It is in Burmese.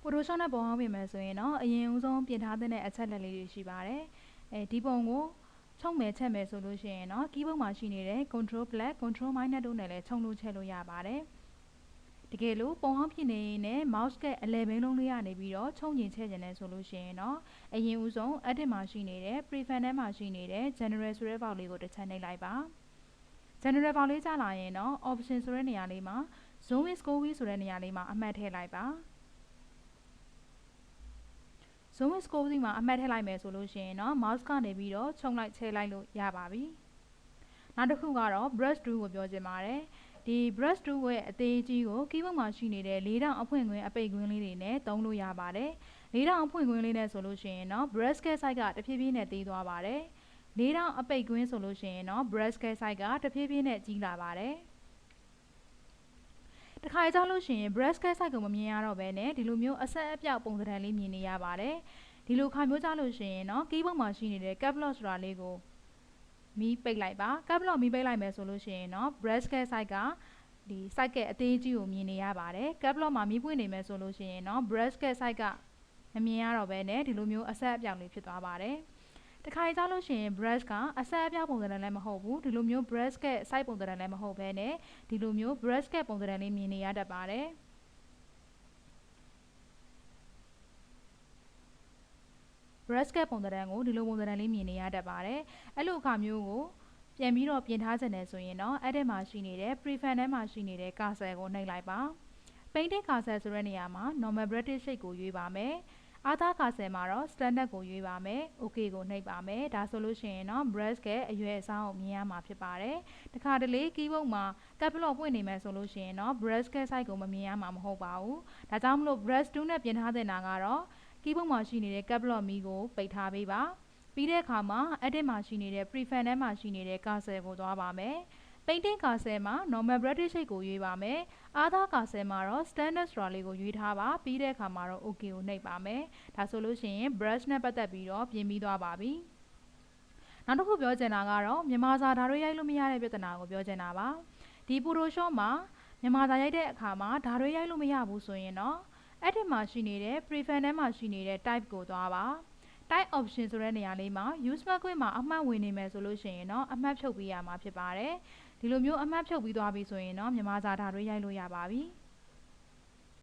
Photoshop နဲ့ပုံအောင်ပြင်မယ်ဆိုရင်တော့အရင်ဦးဆုံးပြင်ထားတဲ့အချက်လက်လေးတွေရှိပါတယ်ဒီပုံကိုချုပ်မယ်ချက်မယ်ဆိုလို့ရှိရင်တော့ keyboard မှာရှိနေတဲ့ control plus control minus တို့နဲ့လည်းချုပ်လို့ချက်လို့ရပါတယ်တကယ်လို့ပုံအောင်ပြင်နေရင်နဲ့ mouse ကအလဲဘိန်းလုံးလေးကနေပြီးတော့ချုပ်ညင်ချက်ကျင်နေဆိုလို့ရှိရင်တော့အရင်ဦးဆုံး edit မှာရှိနေတဲ့ prefix ထဲမှာရှိနေတဲ့ general ဆိုတဲ့ box လေးကိုတစ်ချက်နှိပ်လိုက်ပါ general box လေးကြာလာရင်တော့ option ဆိုတဲ့နေရာလေးမှာ zoom with scope ဆိုတဲ့နေရာလေးမှာအမှတ်ထည့်လိုက်ပါzoom with scope မှာအမှတ်ထည့်လိုက်မယ်ဆိုလို့ရှိရင်တော့ mouse ကနေပြီးတော့ခြုံလိုက်ချဲလိုက်လို့ရပါပြီနောက်တစ်ခုကတော့ brush tool ကိုပြောချင်ပါတယ်ဒီ brush tool ရဲ့အသေးကြီးကို keyboard မှာရှိနေတဲ့၄တောင်အဖွင့်ခွင်းအပိတ်ခွင်းလေးတွေနဲ့သုံးလို့ရပါတယ်၄တောင်အဖွင့်ခွင်းလေးနဲ့ဆိုလို့ရှိရင်တော့ brush care size ကတဖြည်းဖြည်းနဲ့သေးသွားပါတယ်၄တောင်အပိတ်ခွင်းဆိုလို့ရှိရင်တော့ brush care size ကတဖြည်းဖြည်းနဲ့ကြီးလာပါတယ်တခါကြောက်လို့ရှိရင် brush care size ကိုမမြင်ရတော့ဘဲနဲ့ဒီလိုမျိုးအဆက်အပြောက်ပုံစံလေးမြင်နေရပါတယ်ဒီလိုခါမျိုးကြောက်လို့ရှိရင်တော့ keyboard မှာရှိနေတဲ့ cap lock ဆိုတာလေးကိုမီးပိတ်လိုက်ပါ cap lock မီးပိတ်လိုက်မယ်ဆိုလို့ရှိရင်တော့ brush care size ကဒီ size ကအသေးကြီးကိုမြင်နေရပါတယ် cap lock မှာမီးပွင့်နေမယ်ဆိုလို့ရှိရင်တော့ brush care size ကမမြင်ရတော့ဘဲနဲ့ဒီလိုမျိုးအဆက်အပြောက်လေးဖြစ်သွားပါတယ်တခါကြောက်လို့ရှိရင် brush ကအဆက်အပြောက်ပုံစံလည်းမဟုတ်ဘူးဒီလိုမျိုး brush က size ပုံစံလည်းမဟုတ်ဘဲနဲ့ဒီလိုမျိုး brush ကပုံစံလေးမြင်နေရတတ်ပါတယ်brush ကပုံစံကိုဒီလိုပုံစံလေးမြင်နေရတတ်ပါတယ်အဲ့လိုအခါမျိုးကိုပြန်ပြီးတော့ပြင်ထားချင်တယ်ဆိုရင်တော့ edit မှာရှိနေတဲ့ prefix ထဲမှာရှိနေတဲ့ cursor ကိုနှိပ်လိုက်ပါ painting cursor ဆိုတဲ့နေရာမှာ normal British shape ကိုရွေးပါမယ်Other cursor မှာတော့ standard ကိုရွေးပါမယ် OK ကိုနှိပ်ပါမယ်ဒါဆိုလို့ရှိရင်တော့ brush ကအရွယ်အစားကိုမြင်ရမှာဖြစ်ပါတယ်တခါတလေ keyboard မှာ cap lock ပွင့်နေမယ်ဆိုလို့ရှိရင်တော့ brush က size ကိုမမြင်ရမှာမဟုတ်ပါဘူးဒါကြောင့်မလို့ brush tool နဲ့ပြင်ထားတဲ့နာကတော့ keyboard မှာရှိနေတဲ့ cap lock မီးကိုပိတ်ထားပေးပါပြီးတဲ့အခါမှာ edit မှာရှိနေတဲ့ prefix ထဲမှာရှိနေတဲ့ cursor ကိုသွားပါမယ်painting cursor မှာ normal British shape ကိုရွေးပါမယ် Other cursor မှာတော့ standard ဆိုတာလေးကိုရွေးထားပါပြီးတဲ့အခါမှာတော့ OK ကိုနှိပ်ပါမယ်ဒါဆိုလို့ရှိရင် brush နဲ့ပတ်သက်ပြီးတော့ပြင်ပြီးသွားပါပြီနောက်တစ်ခုပြောချင်တာကတော့မြန်မာစာဓာတ်ရွေးရိုက်လို့မရတဲ့ပြဿနာကိုပြောချင်တာပါဒီ Photoshop မှာမြန်မာစာရိုက်တဲ့အခါမှာဓာတ်ရွေးရိုက်လို့မရဘူးဆိုရင်တော့ edit မှာရှိနေတဲ့ prefix ထဲမှာရှိနေတဲ့ type ကိုသွားပါtype option ဆိုတဲ့နေရာလေးမှာ use mark ခွင့်မှာအမှတ်ဝင်နေမယ်ဆိုလို့ရှိရင်တော့အမှတ်ဖြုတ်ပေးရမှာဖြစ်ပါတယ်ဒီလိုမျိုးအမှတ်ဖြုတ်ပြီးသွားပြီဆိုရင်တော့မြန်မာစာဓာတ်ရွေးရိုက်လို့ရပါပြီ